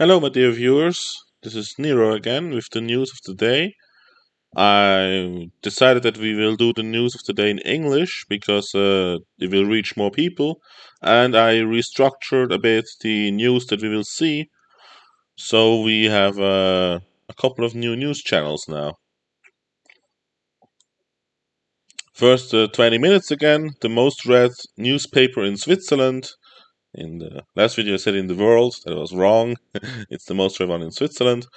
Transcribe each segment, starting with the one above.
Hello, my dear viewers. This is Nero again with the news of the day. I decided that we will do the news of the day in English because it will reach more people, and I restructured a bit the news that we will see. So we have a couple of new news channels now. First, 20 minutes again, the most read newspaper in Switzerland. In the last video, I said in the world. That was wrong. It's the most read one in Switzerland.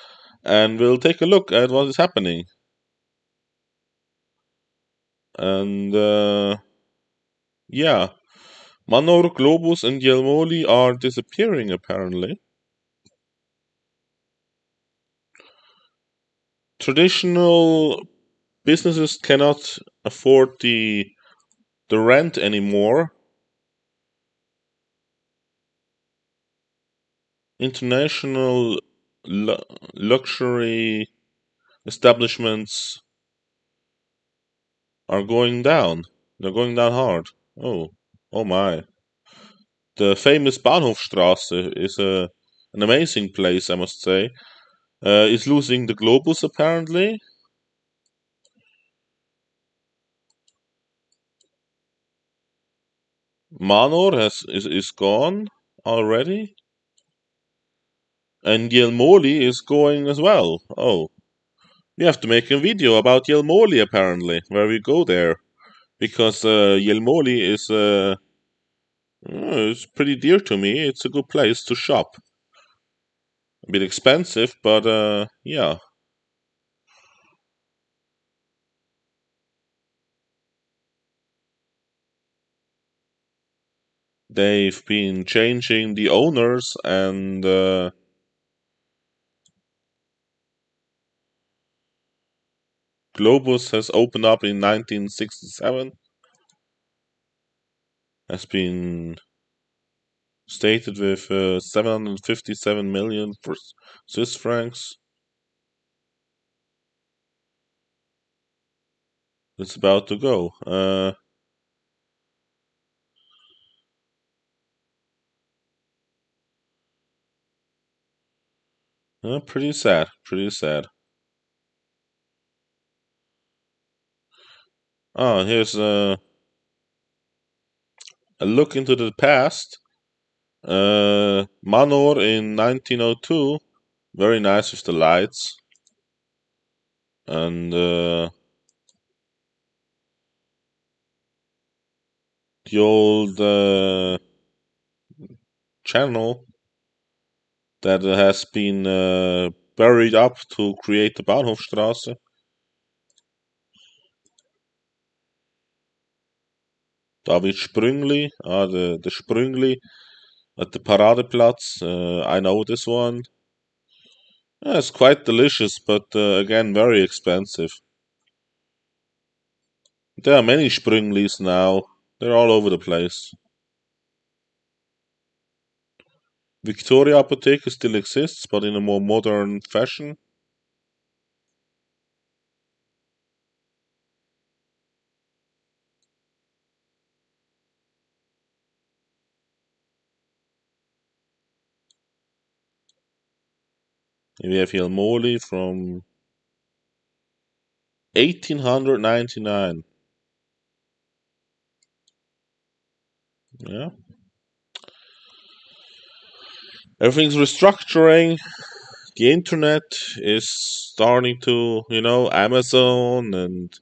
And we'll take a look at what is happening. And yeah, Manor, Globus, and Jelmoli are disappearing apparently. Traditional businesses cannot afford the rent anymore. International luxury establishments are going down. They're going down hard. Oh my. The famous Bahnhofstraße is an amazing place, I must say. Is losing the Globus apparently. Manor is gone already, and Yelmoli is going as well. Oh, we have to make a video about Yelmoli apparently, where we go there, because Yelmoli is it's pretty dear to me. It's a good place to shop. A bit expensive, but yeah. They've been changing the owners, and Globus has opened up in 1967. Has been stated with 757 million for Swiss francs. It's about to go. Pretty sad. Pretty sad. Here's a look into the past. Manor in 1902. Very nice with the lights. And the old channel that has been buried up to create the Bahnhofstraße. David Sprüngli, the Sprüngli at the Paradeplatz. I know this one. Yeah, it's quite delicious, but again, very expensive. There are many Sprünglis now. They're all over the place. Victoria Apotheke still exists, but in a more modern fashion. We have Jelmoli from 1899. Yeah. Everything's restructuring. The internet is starting to, Amazon and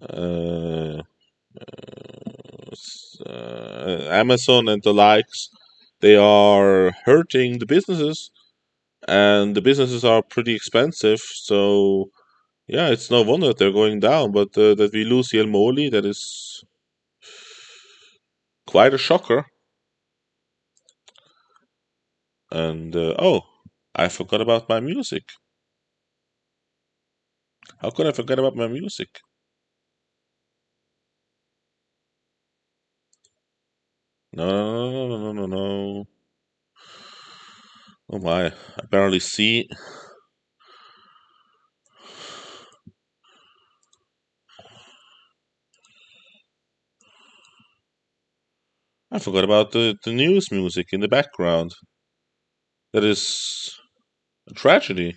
uh, Amazon and the likes, they are hurting the businesses, and the businesses are pretty expensive. So yeah, it's no wonder that they're going down. But that we lose Jelmoli, that is quite a shocker. And oh, I forgot about my music. How could I forget about my music? No, no, no, no, no, no, no. Oh my, I barely see. I forgot about the news music in the background. That is a tragedy.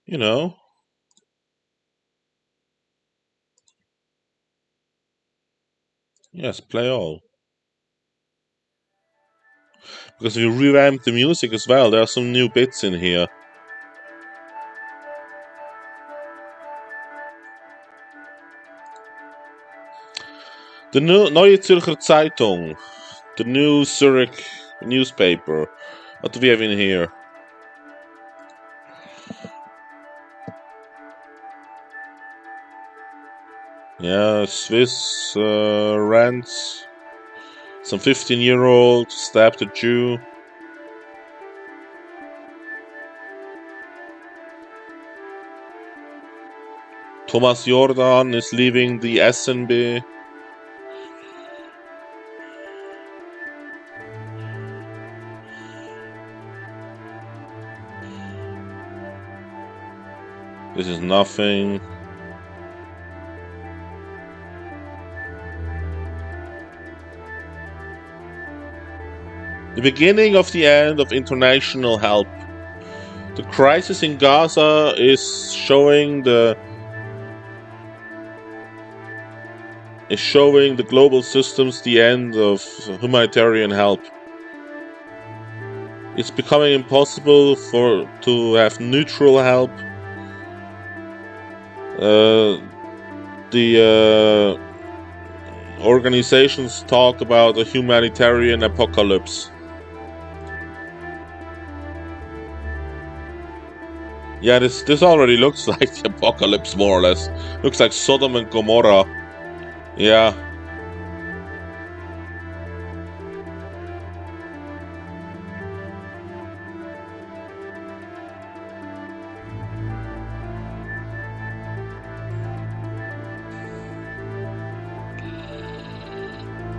You know? Yes, play all. Because we revamped the music as well. There are some new bits in here. The Neue Zürcher Zeitung. The New Zurich newspaper. What do we have in here? Yeah, Swiss rants. Some 15-year-old stabbed a Jew. Thomas Jordan is leaving the SNB. This is nothing. The beginning of the end of international help. The crisis in Gaza is showing the global systems the end of humanitarian help. It's becoming impossible to have neutral help. The organizations talk about a humanitarian apocalypse. Yeah, this already looks like the apocalypse, more or less. Looks like Sodom and Gomorrah. Yeah.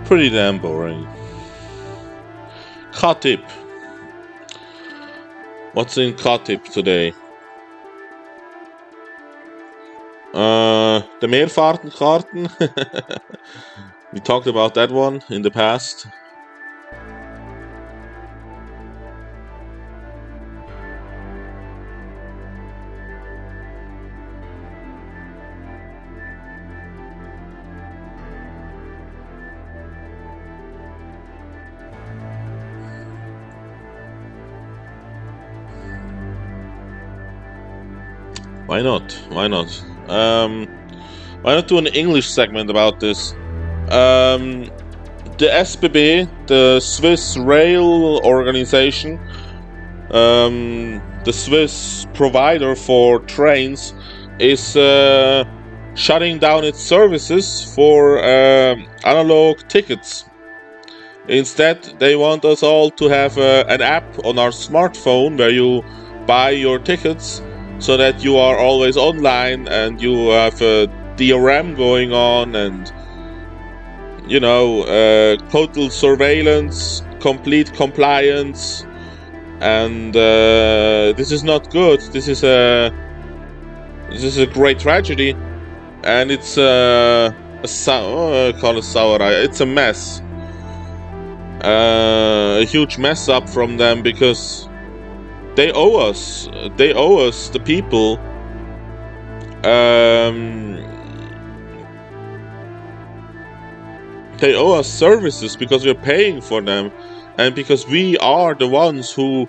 Pretty damn boring. Khatib. What's in Khatib today? The Meerfahrtenkarten. We talked about that one in the past. Why not? Why not? Why not do an English segment about this? The SBB, the Swiss Rail Organization, the Swiss provider for trains, is shutting down its services for analog tickets. Instead, they want us all to have an app on our smartphone where you buy your tickets so that you are always online and you have a DRM going on and, you know, total surveillance, complete compliance, and this is not good. This is a great tragedy, and it's call it sour. It's a mess, a huge mess up from them because they owe us. They owe us, the people. They owe us services because we're paying for them, and because we are the ones who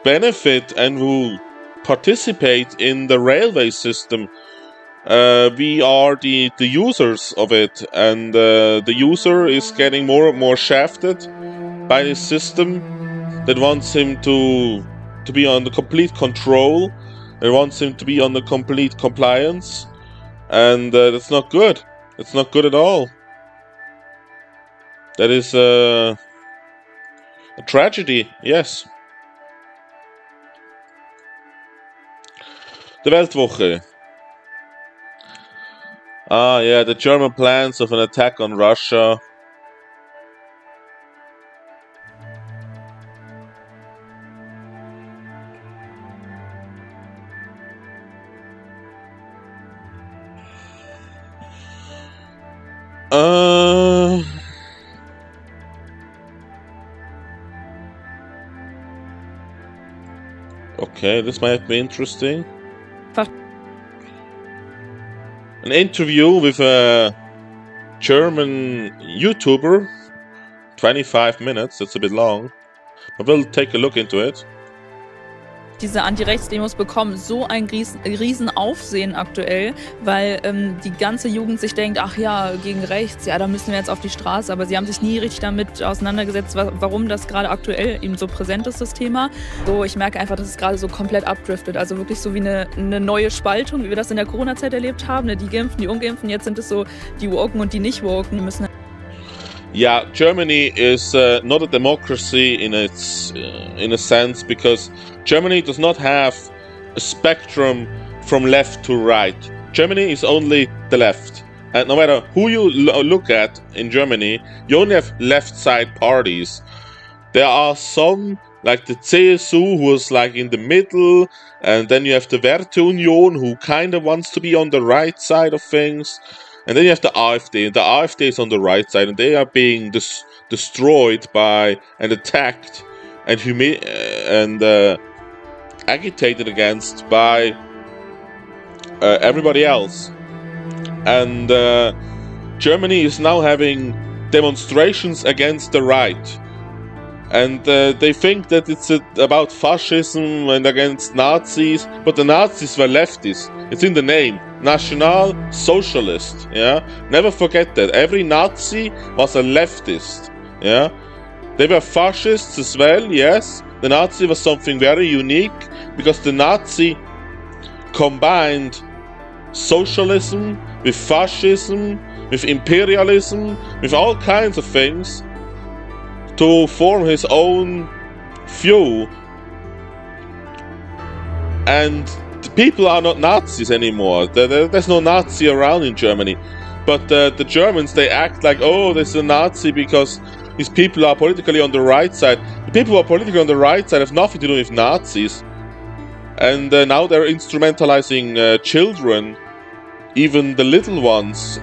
benefit and who participate in the railway system. We are the users of it, and the user is getting more and more shafted by this system that wants him to be on the complete control. It wants him to be on the complete compliance, and that's not good. It's not good at all. That is a tragedy, yes. The Weltwoche. Ah, yeah, the German plans of an attack on Russia. Okay, this might be interesting. An interview with a German YouTuber. 25 minutes, that's a bit long. But we'll take a look into it. Diese Anti-Rechts-Demos bekommen so ein riesen Aufsehen aktuell, weil die ganze Jugend sich denkt, ach ja, gegen rechts, ja, da müssen wir jetzt auf die Straße. Aber sie haben sich nie richtig damit auseinandergesetzt, warum das gerade aktuell eben so präsent ist, das Thema. So, ich merke einfach, dass es gerade so komplett abdriftet. Also wirklich so wie eine neue Spaltung, wie wir das in der Corona-Zeit erlebt haben. Ne? Die Geimpften, die Ungeimpften, jetzt sind es so die Woken und die Nicht-Woken. Müssen Yeah, Germany is not a democracy in a sense, because Germany does not have a spectrum from left to right. Germany is only the left, and no matter who you look at in Germany, you only have left side parties. There are some, like the CSU, who is like in the middle, and then you have the Werteunion, who kind of wants to be on the right side of things. And then you have the AfD, and the AfD is on the right side, and they are being destroyed by and attacked and agitated against by everybody else. And Germany is now having demonstrations against the right. And they think that it's about fascism and against Nazis, but the Nazis were leftists. It's in the name. National Socialist. Yeah? Never forget that. Every Nazi was a leftist. Yeah? They were fascists as well, yes. The Nazi was something very unique, because the Nazi combined socialism with fascism, with imperialism, with all kinds of things, to form his own view. And the people are not Nazis anymore. There's no Nazi around in Germany. But the Germans, they act like, oh, there's a Nazi because these people are politically on the right side. The people who are politically on the right side have nothing to do with Nazis. And now they're instrumentalizing children, even the little ones,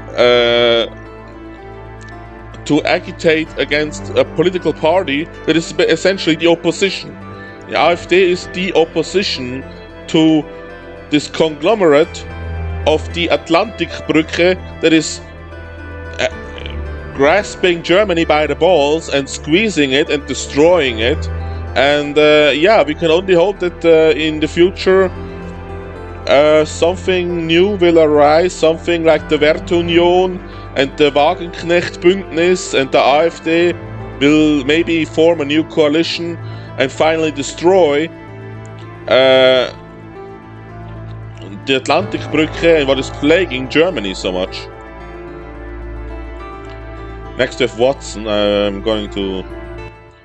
to agitate against a political party that is essentially the opposition. The AfD is the opposition to this conglomerate of the Atlantikbrücke that is grasping Germany by the balls and squeezing it and destroying it. And yeah, we can only hope that in the future something new will arise, something like the Werteunion and the Wagenknecht-Bündnis and the AfD will maybe form a new coalition and finally destroy the Atlantikbrücke and what is plaguing Germany so much. Next we have Watson. I'm going to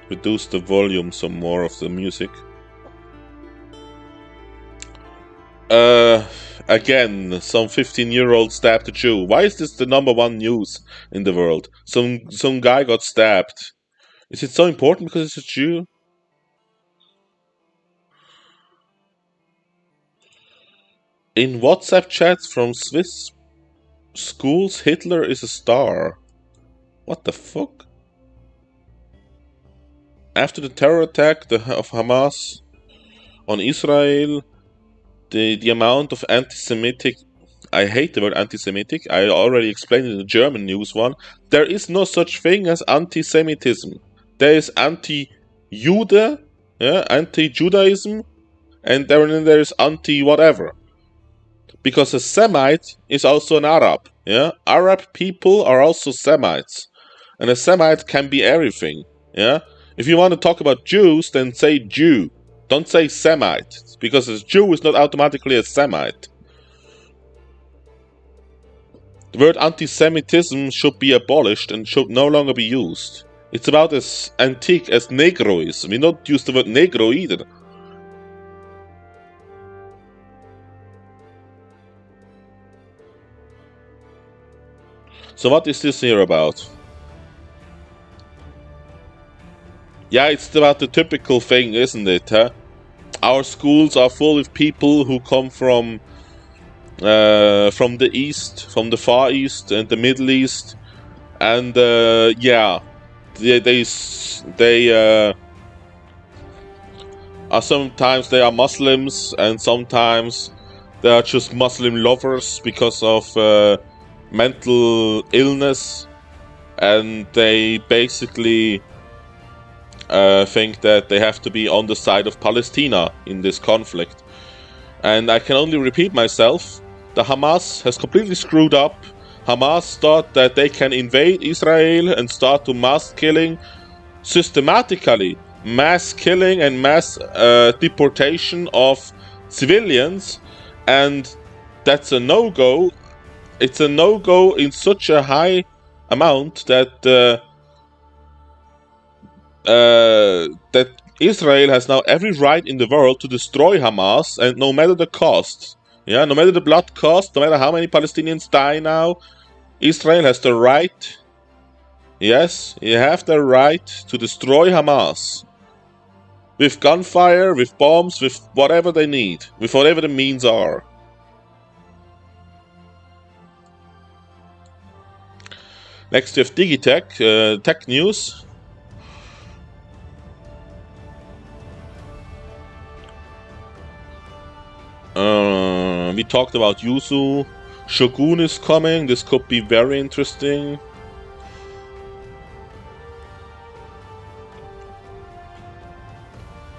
reduce the volume some more of the music. Again, some 15-year-old stabbed a Jew. Why is this the #1 news in the world? Some guy got stabbed. Is it so important because it's a Jew? In WhatsApp chats from Swiss schools, Hitler is a star. What the fuck? After the terror attack of Hamas on Israel, the amount of anti-Semitic... I hate the word anti-Semitic. I already explained it in the German news one. There is no such thing as anti-Semitism. There is anti-Jude, yeah, anti-Judaism, and then there is anti-whatever. Because a Semite is also an Arab. Yeah? Arab people are also Semites. And a Semite can be everything. Yeah? If you want to talk about Jews, then say Jew. Don't say Semite, because a Jew is not automatically a Semite. The word anti-Semitism should be abolished and should no longer be used. It's about as antique as Negroism. We don't use the word Negro either. So what is this here about? Yeah, it's about the typical thing, isn't it? Huh? Our schools are full of people who come from the East, from the Far East and the Middle East, and yeah, they Sometimes they are Muslims, and sometimes they are just Muslim lovers because of mental illness, and they basically think that they have to be on the side of Palestina in this conflict. And I can only repeat myself, the Hamas has completely screwed up. Hamas thought that they can invade Israel and start to mass killing systematically. Mass killing and mass deportation of civilians, and that's a no-go. It's a no-go in such a high amount that that Israel has now every right in the world to destroy Hamas, and no matter the cost, yeah, no matter the blood cost, no matter how many Palestinians die now, Israel has the right, yes, you have the right to destroy Hamas. With gunfire, with bombs, with whatever they need, with whatever the means are. Next we have Digitech, tech news. We talked about Yuzu. Shogun is coming. This could be very interesting.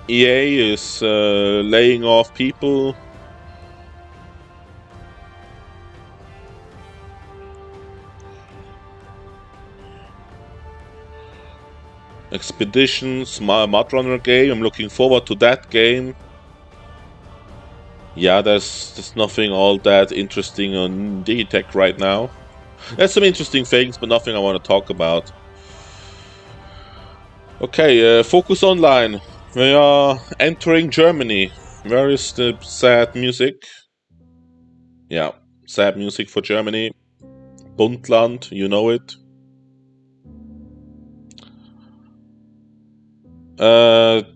EA is laying off people. Expeditions, Mud Runner game. I'm looking forward to that game. Yeah, there's nothing all that interesting on Digitech right now. There's some interesting things, but nothing I want to talk about. Okay, Focus Online. We are entering Germany. Where is the sad music? Yeah, sad music for Germany. Bundland, you know it.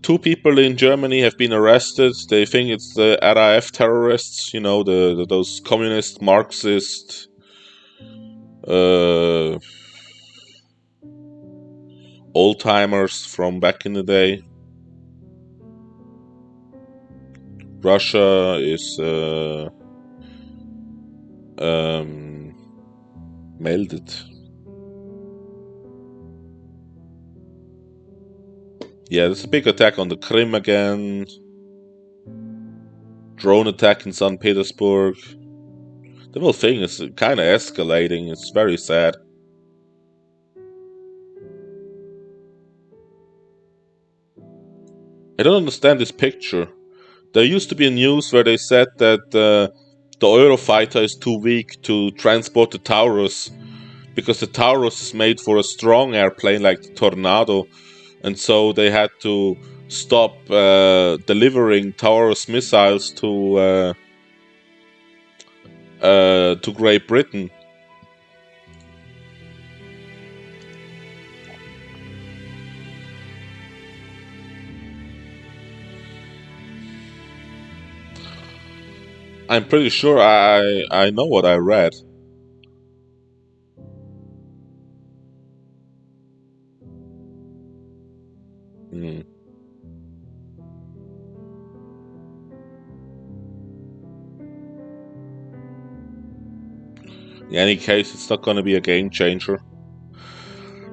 Two people in Germany have been arrested. They think it's the RAF terrorists, you know, those communist, Marxist, old-timers from back in the day. Russia is meldet. Yeah, there's a big attack on the Crimea again. Drone attack in St. Petersburg. The whole thing is kind of escalating. It's very sad. I don't understand this picture. There used to be a news where they said that the Eurofighter is too weak to transport the Taurus, because the Taurus is made for a strong airplane like the Tornado, and so they had to stop delivering Taurus missiles to Great Britain. I'm pretty sure I know what I read. Hmm. In any case, it's not going to be a game changer.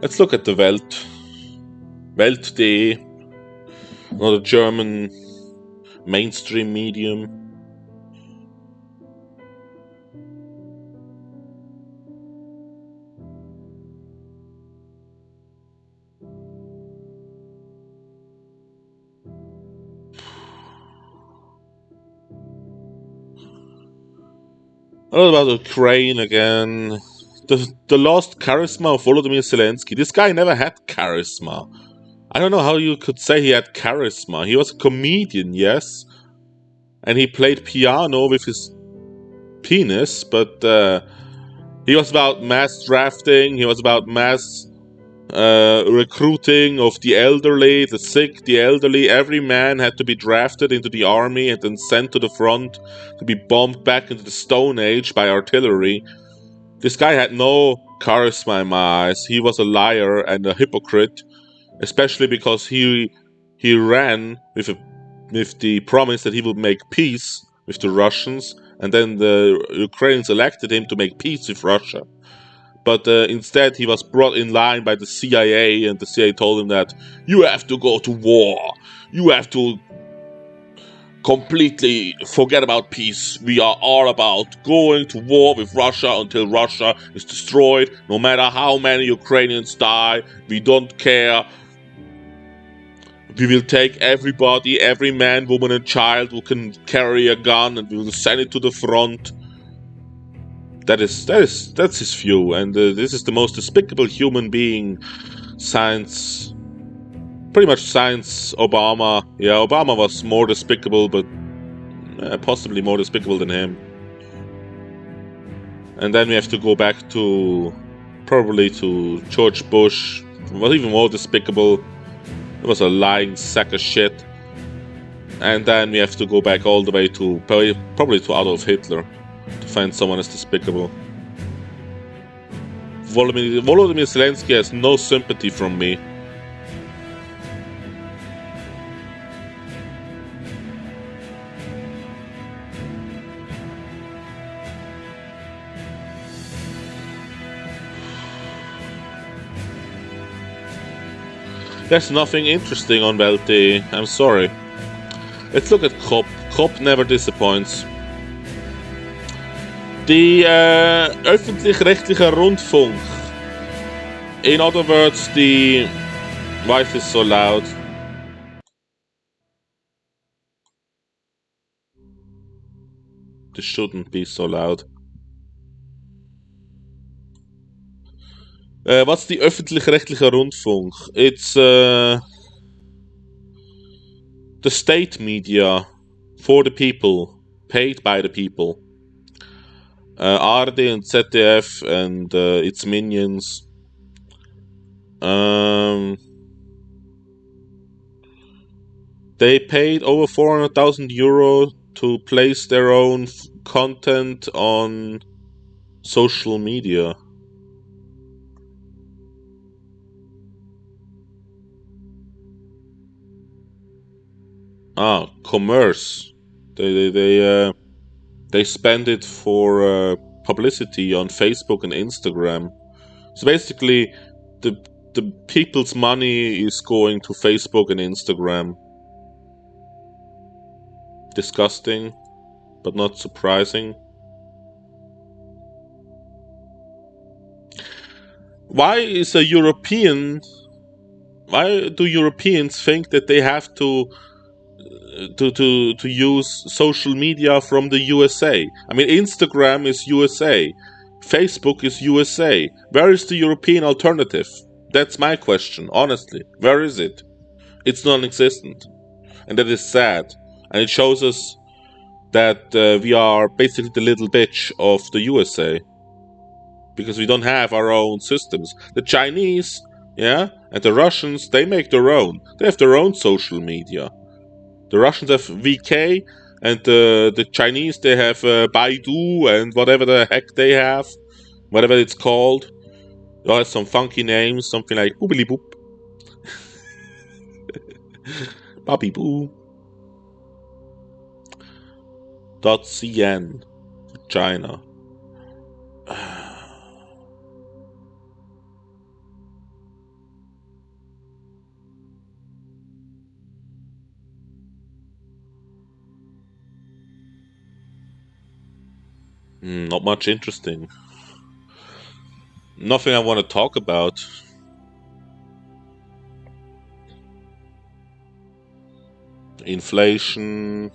Let's look at the Welt. Welt.de, another German mainstream medium. What about Ukraine again? The lost charisma of Volodymyr Zelensky. This guy never had charisma. I don't know how you could say he had charisma. He was a comedian, yes, and he played piano with his penis, but he was about mass drafting. He was about mass recruiting of the elderly, the sick, the elderly. Every man had to be drafted into the army and then sent to the front to be bombed back into the Stone Age by artillery. This guy had no charisma in my eyes. He was a liar and a hypocrite, especially because he ran with a with the promise that he would make peace with the Russians, and then the Ukrainians elected him to make peace with Russia. But instead, he was brought in line by the CIA, and the CIA told him that you have to go to war. You have to completely forget about peace. We are all about going to war with Russia until Russia is destroyed. No matter how many Ukrainians die, we don't care. We will take everybody, every man, woman, and child who can carry a gun, and we will send it to the front. That's his view, and this is the most despicable human being since Obama. Yeah, Obama was more despicable, but possibly more despicable than him. And then we have to go back probably to George Bush. Was even more despicable. It was a lying sack of shit. And then we have to go back all the way to probably to Adolf Hitler to find someone as despicable. Volodymyr Zelensky has no sympathy from me. There's nothing interesting on Welt. I'm sorry. Let's look at COP. COP never disappoints. Die öffentlich-rechtliche Rundfunk. In other words, the wife is so loud. This shouldn't be so loud. What's the öffentlich-rechtliche Rundfunk? It's the state media for the people, paid by the people. ARD and ZDF and its minions. They paid over 400,000 euro to place their own content on social media. Commerce. They spend it for publicity on Facebook and Instagram. So basically, the people's money is going to Facebook and Instagram. Disgusting, but not surprising. Why do Europeans think that they have to use social media from the USA? I mean, Instagram is USA, Facebook is USA. Where is the European alternative? That's my question, honestly. Where is it? It's non-existent, and that is sad. And it shows us that we are basically the little bitch of the USA, because we don't have our own systems. The Chinese, and the Russians, they make their own. They have their own social media. The Russians have VK, and the Chinese, they have Baidu and whatever the heck they have, whatever it's called. It has some funky names, something like boobily boop, Bobby Boo. .cn, China. Not much interesting. Nothing I want to talk about. Inflation.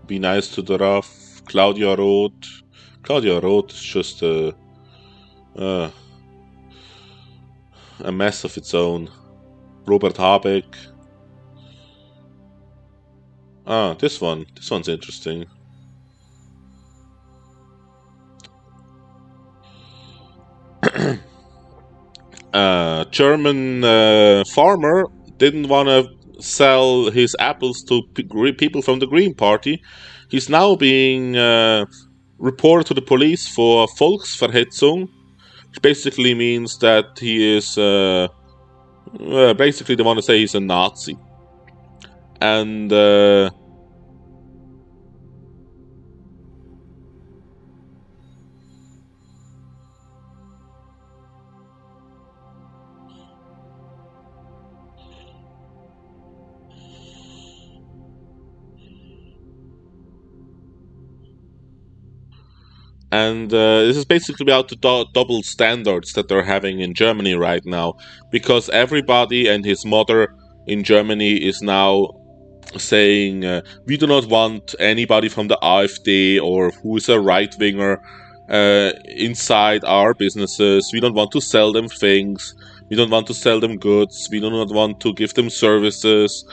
Be nice to the rough. Claudia Roth. Claudia Roth is just a mess of its own. Robert Habeck. This one's interesting. German farmer didn't want to sell his apples to people from the Green Party. He's now being reported to the police for Volksverhetzung, which basically means that he is basically they want to say he's a Nazi. And this is basically about the double standards that they're having in Germany right now, because everybody and his mother in Germany is now saying we do not want anybody from the AfD or who is a right winger inside our businesses. We don't want to sell them things. We don't want to sell them goods. We do not want to give them services.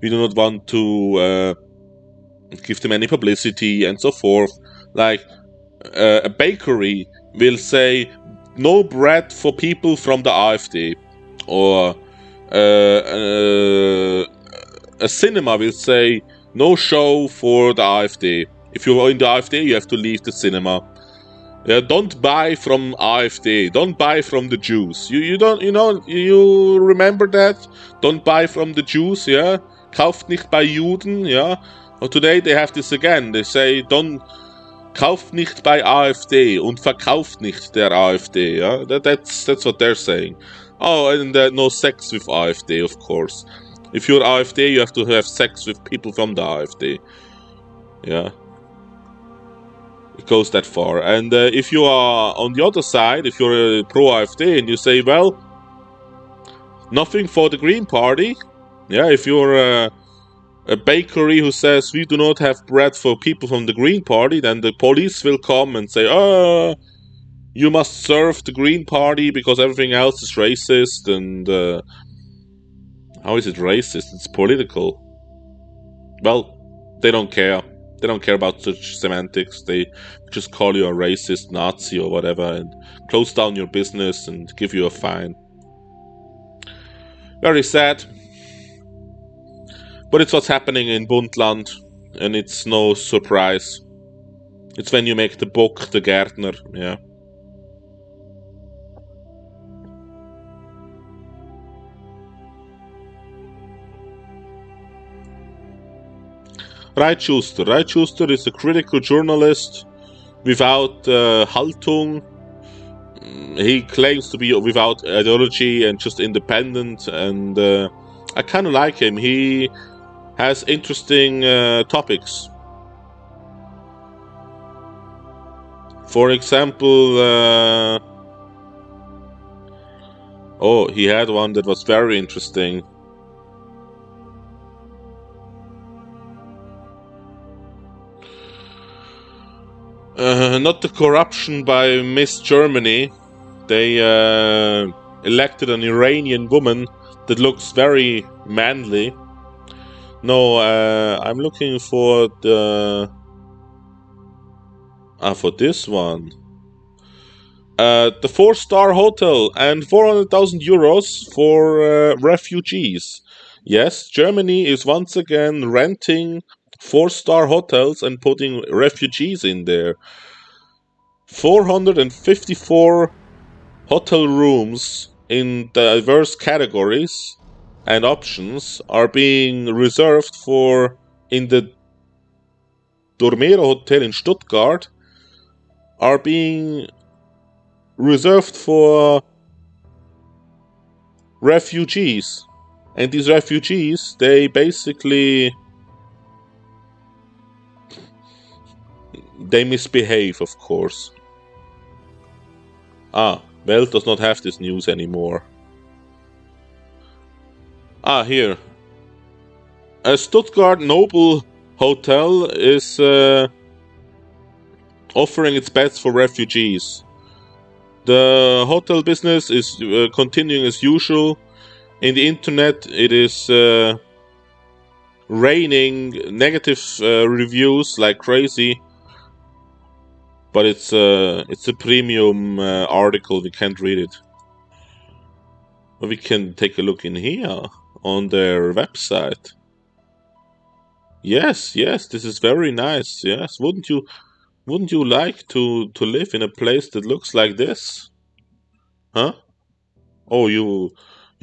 We do not want to give them any publicity and so forth. Like a bakery will say no bread for people from the AfD, or a cinema will say no show for the AfD. If you're in the AfD, you have to leave the cinema. Don't buy from AfD. Don't buy from the Jews. You remember that? Don't buy from the Jews. Yeah, kauft nicht bei Juden. Yeah. Or today they have this again. They say don't kauft nicht bei AfD und verkauft nicht der AfD. Yeah, that's what they're saying. Oh, and no sex with AfD, of course. If you're AfD, you have to have sex with people from the AfD. Yeah. It goes that far. And if you are on the other side, if you're a pro-AfD and you say, well, nothing for the Green Party. Yeah, if you're a bakery who says we do not have bread for people from the Green Party, then the police will come and say, oh, you must serve the Green Party because everything else is racist. And how is it racist? It's political. Well, they don't care. They don't care about such semantics. They just call you a racist, Nazi, or whatever, and close down your business and give you a fine. Very sad. But it's what's happening in Bundland, and it's no surprise. It's when you make the book, the Gärtner, yeah. Reitschuster is a critical journalist without Haltung. He claims to be without ideology and just independent, and I kind of like him. He has interesting topics. For example, he had one that was very interesting. Not the corruption by Miss Germany. They elected an Iranian woman that looks very manly. No, I'm looking for the... for this one. The 4-star hotel and 400,000 euros for refugees. Yes, Germany is once again renting 4-star hotels and putting refugees in there. 454 hotel rooms in diverse categories and options are being reserved for in the Dormero Hotel in Stuttgart are being reserved for refugees. And these refugees, they basically they misbehave, of course. Welt does not have this news anymore. Here. A Stuttgart Noble Hotel is offering its beds for refugees. The hotel business is continuing as usual. In the internet, it is raining negative reviews like crazy. But it's a premium article. We can't read it. But we can take a look in here on their website. Yes, this is very nice. Yes, wouldn't you like to live in a place that looks like this? Huh? Oh, you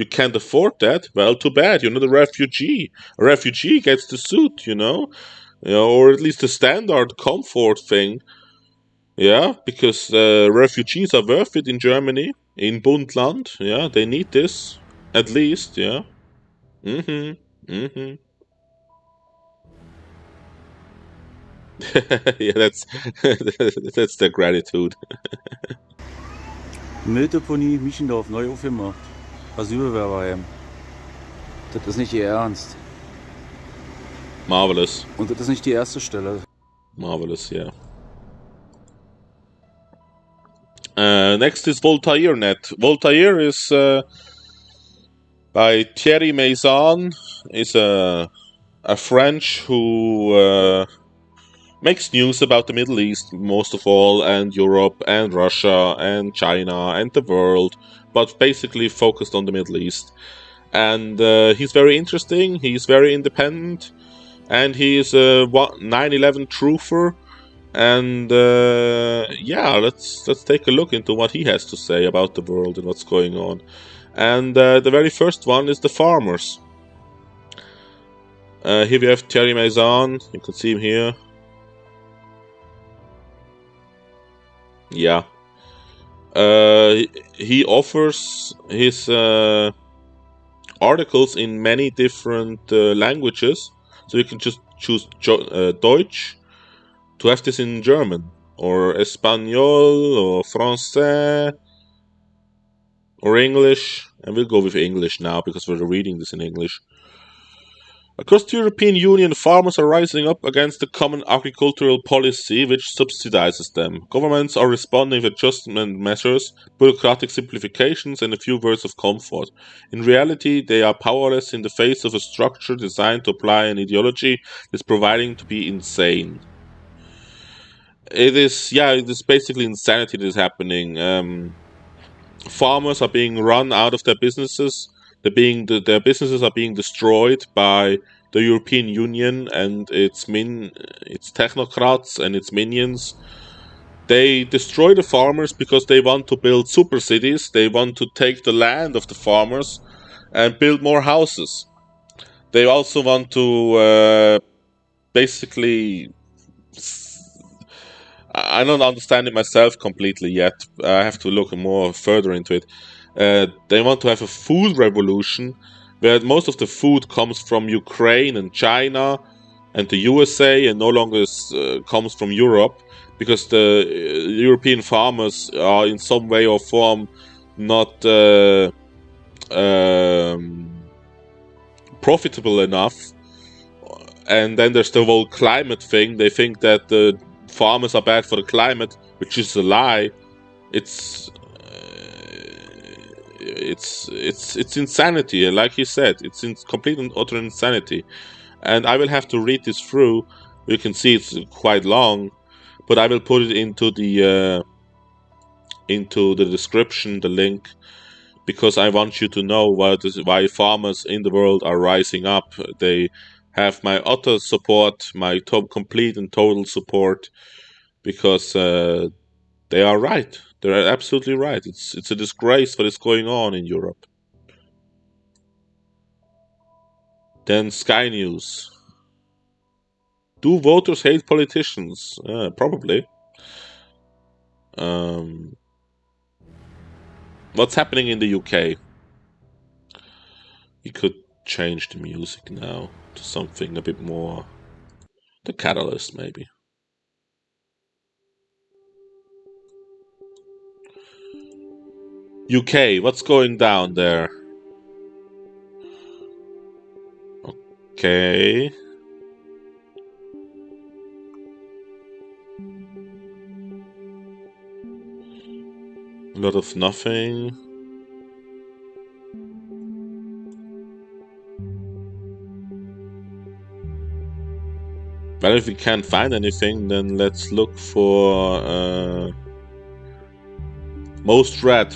You can't afford that. Well, too bad. You're not a refugee. A refugee gets the suit, or at least the standard comfort thing. Yeah, because refugees are worth it in Germany, in Bundland. Yeah, they need this at least. Yeah. Mm-hmm. Yeah, that's their gratitude. Mülldeponie Miechendorf neu aufgemacht. Asylbewerberheim. Das ist nicht ihr Ernst. Marvelous. Und das ist nicht die erste Stelle. Marvelous, yeah. Next is Voltaire.net. Voltaire is by Thierry Maison. Is a French who makes news about the Middle East most of all, and Europe, and Russia, and China, and the world, but basically focused on the Middle East. And he's very interesting, he's very independent, and he is a 9/11 truther. And yeah, let's take a look into what he has to say about the world and what's going on. And the very first one is the farmers. Here we have Thierry Maison, you can see him here. Yeah. He offers his articles in many different languages, so you can just choose Deutsch to have this in German, or Espanol, or Francais, or English, and we'll go with English now because we're reading this in English. Across the European Union, farmers are rising up against the common agricultural policy which subsidizes them. Governments are responding with adjustment measures, bureaucratic simplifications, and a few words of comfort. In reality, they are powerless in the face of a structure designed to apply an ideology that's proving to be insane. It is basically insanity that is happening. Farmers are being run out of their businesses. Their businesses are being destroyed by the European Union and its technocrats and its minions. They destroy the farmers because they want to build super cities. They want to take the land of the farmers and build more houses. They also want to basically... I don't understand it myself completely yet. I have to look more further into it. They want to have a food revolution where most of the food comes from Ukraine and China and the USA and no longer comes from Europe, because the European farmers are in some way or form not profitable enough. And then there's the whole climate thing. They think that the farmers are bad for the climate, which is a lie. It's insanity, like he said. It's complete and utter insanity. And I will have to read this through. You can see it's quite long, but I will put it into the description, the link, because I want you to know why farmers in the world are rising up. They have my utter support, my complete and total support, because they are right. They're absolutely right. It's a disgrace what is going on in Europe. Then Sky News. Do voters hate politicians? Probably. What's happening in the UK? You could change the music now to something a bit more... The Catalyst, maybe. UK, what's going down there? Okay. A lot of nothing. Well, if we can't find anything, then let's look for most read.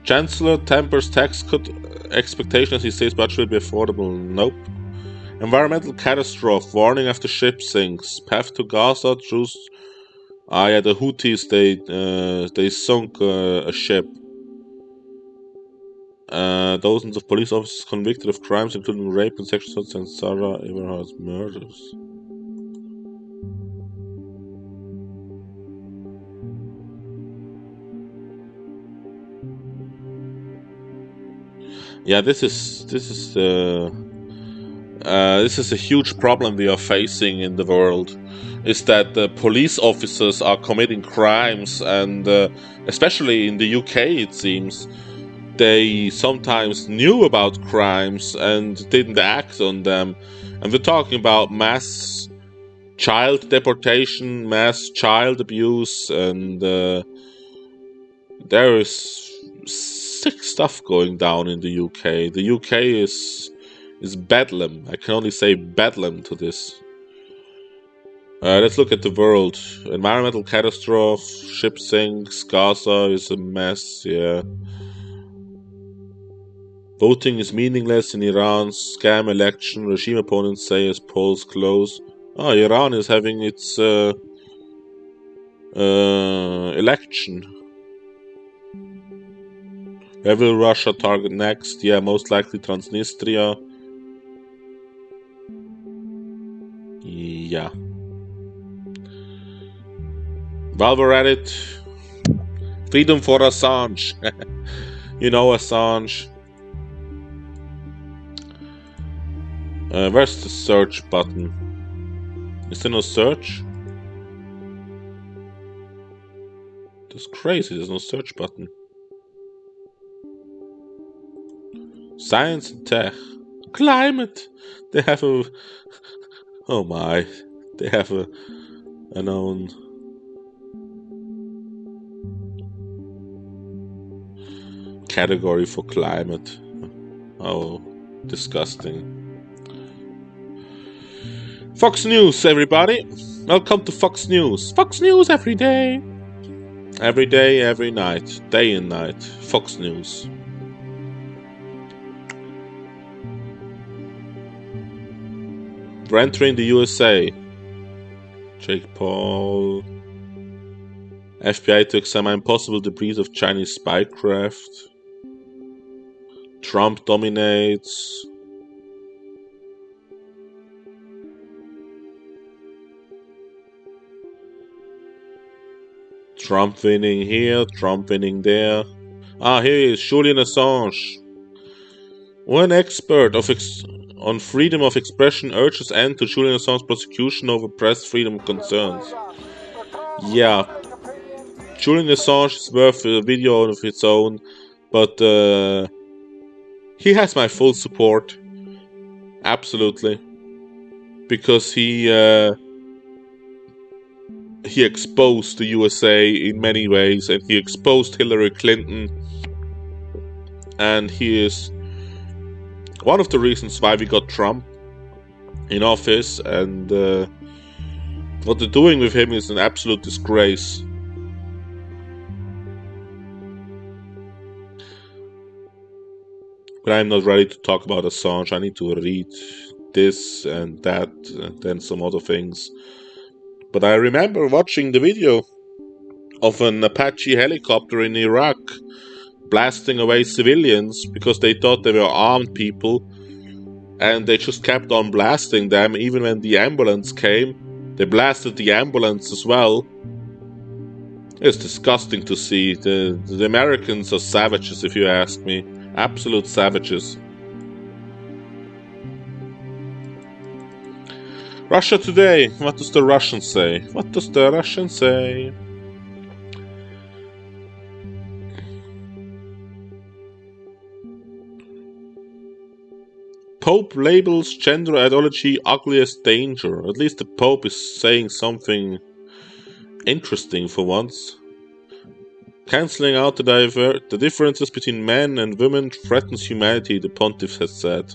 Chancellor tempers tax cut expectations. He says budget will be affordable. Nope. Environmental catastrophe. Warning after ship sinks. Path to Gaza. Truce. Yeah, the Houthis, they sunk a ship. Dozens of police officers convicted of crimes including rape and sexual assault and Sarah Everhard's murders. Yeah, this is a huge problem we are facing in the world. Is that the police officers are committing crimes, and especially in the UK, it seems they sometimes knew about crimes and didn't act on them. And we're talking about mass child deportation, mass child abuse, and there is sick stuff going down in the UK. The UK is bedlam. I can only say bedlam to this. Let's look at the world. Environmental catastrophe, ship sinks, Gaza is a mess, yeah. Voting is meaningless in Iran, scam election, regime opponents say as polls close. Oh, Iran is having its election. Where will Russia target next? Yeah, most likely Transnistria. Yeah. While we're at it, freedom for Assange. You know Assange. Where's the search button? Is there no search? That's crazy, there's no search button. Science and tech. Climate! They have a... Oh my. They have an own... category for climate. Oh, disgusting. Fox News, everybody. Welcome to Fox News. Fox News every day. Every day, every night. Day and night. Fox News. We're entering the USA. Jake Paul. FBI to examine possible debris of Chinese spycraft. Trump dominates. Trump winning here, Trump winning there. Ah, here is Julian Assange. One expert on freedom of expression urges end to Julian Assange's prosecution over press freedom concerns. Yeah, Julian Assange is worth a video of its own, but he has my full support. Absolutely. Because he exposed the USA in many ways, and he exposed Hillary Clinton, and he is one of the reasons why we got Trump in office, and what they're doing with him is an absolute disgrace. But I'm not ready to talk about Assange. I need to read this and that and then some other things. But I remember watching the video of an Apache helicopter in Iraq blasting away civilians because they thought they were armed people, and they just kept on blasting them. Even when the ambulance came, they blasted the ambulance as well. It's disgusting to see. The Americans are savages, if you ask me. Absolute savages. Russia today. What does the Russian say? What does the Russian say? Pope labels gender ideology ugliest danger. At least the Pope is saying something interesting for once. Cancelling out the differences between men and women threatens humanity, the pontiff has said.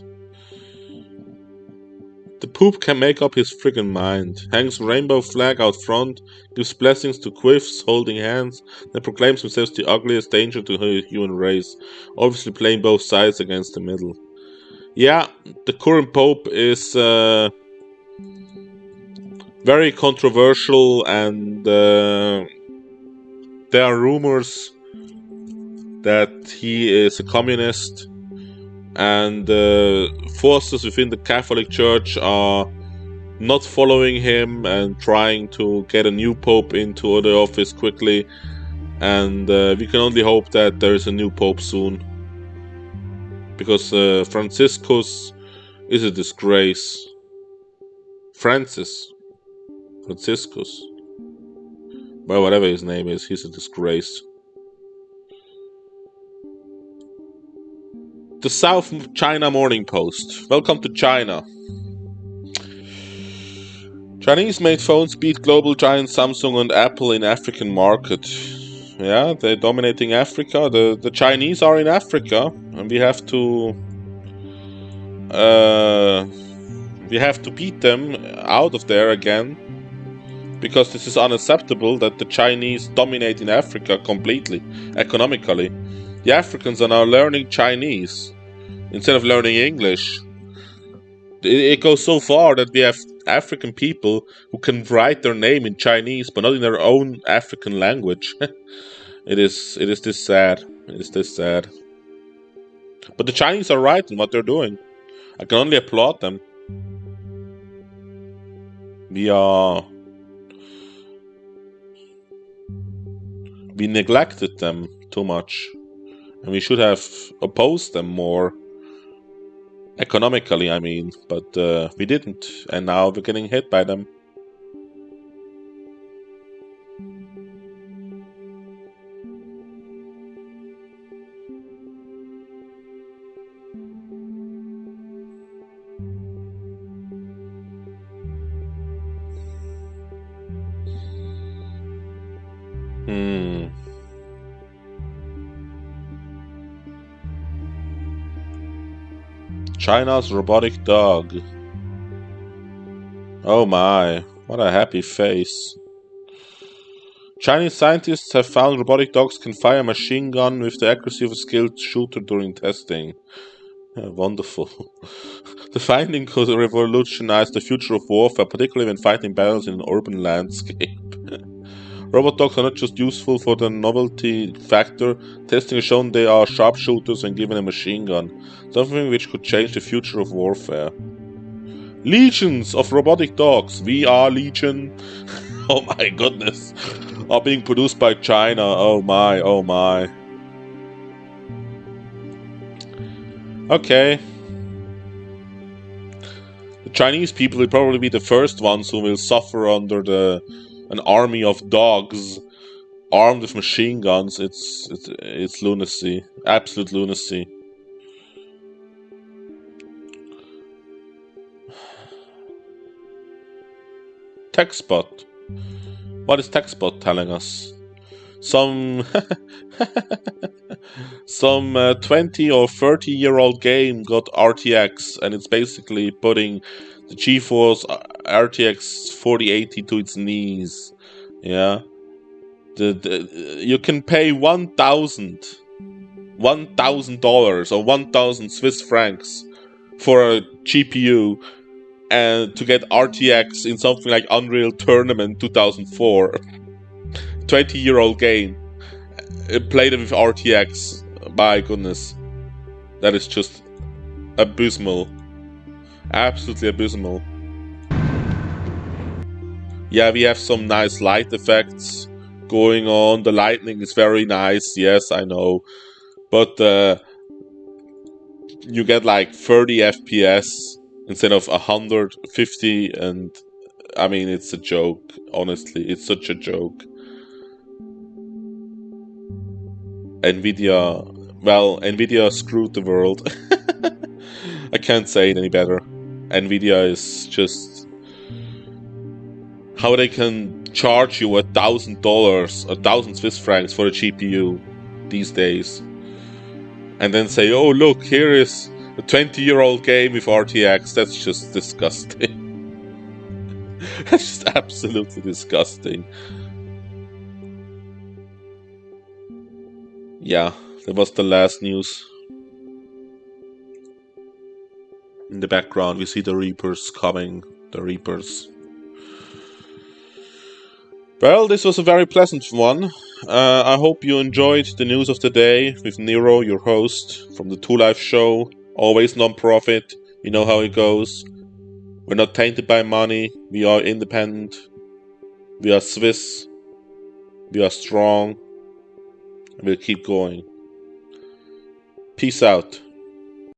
The Pope can make up his friggin' mind, hangs rainbow flag out front, gives blessings to quiffs holding hands, then proclaims himself the ugliest danger to the human race, obviously playing both sides against the middle. Yeah, the current Pope is very controversial, and there are rumors that he is a communist, and forces within the Catholic Church are not following him and trying to get a new pope into the office quickly. And we can only hope that there is a new pope soon, because Franciscus is a disgrace. Franciscus, well, whatever his name is, he's a disgrace. The South China Morning Post. Welcome to China. Chinese-made phones beat global giants Samsung and Apple in African market. Yeah, they're dominating Africa. The Chinese are in Africa, and we have to beat them out of there again, because this is unacceptable that the Chinese dominate in Africa completely, economically. The Africans are now learning Chinese instead of learning English. It goes so far that we have African people who can write their name in Chinese, but not in their own African language. It is this sad. It is this sad. But the Chinese are right in what they're doing. I can only applaud them. We neglected them too much, and we should have opposed them more. Economically, I mean, but we didn't, and now we're getting hit by them. China's robotic dog. Oh my, what a happy face. Chinese scientists have found robotic dogs can fire a machine gun with the accuracy of a skilled shooter during testing. Wonderful. The finding could revolutionize the future of warfare, particularly when fighting battles in an urban landscape. Robot dogs are not just useful for the novelty factor. Testing has shown they are sharpshooters when given a machine gun, something which could change the future of warfare. Legions of robotic dogs, we are Legion, oh my goodness, are being produced by China, oh my, oh my. Okay. The Chinese people will probably be the first ones who will suffer under an army of dogs armed with machine guns. It's lunacy, absolute lunacy. TechSpot. What is TechSpot telling us? Some 20 or 30-year-old game got RTX, and it's basically putting the GeForce RTX 4080 to its knees. Yeah, you can pay $1,000 or 1,000 Swiss francs for a GPU and to get RTX in something like Unreal Tournament 2004. 20-year-old game. Played it with RTX. My goodness. That is just abysmal. Absolutely abysmal. Yeah, we have some nice light effects going on. The lightning is very nice. Yes, I know. But you get like 30 FPS instead of 150, and I mean, it's a joke. Honestly, it's such a joke. Nvidia screwed the world. I can't say it any better. Nvidia is just... how they can charge you $1,000, 1,000 Swiss francs for a GPU these days. And then say, oh look, here is a 20-year-old game with RTX. That's just disgusting. That's just absolutely disgusting. Yeah, that was the last news. In the background, we see the Reapers coming. The Reapers. Well, this was a very pleasant one. I hope you enjoyed the news of the day with Nero, your host from the Two Life Show. Always non-profit. You know how it goes. We're not tainted by money. We are independent. We are Swiss. We are strong. And we'll keep going. Peace out.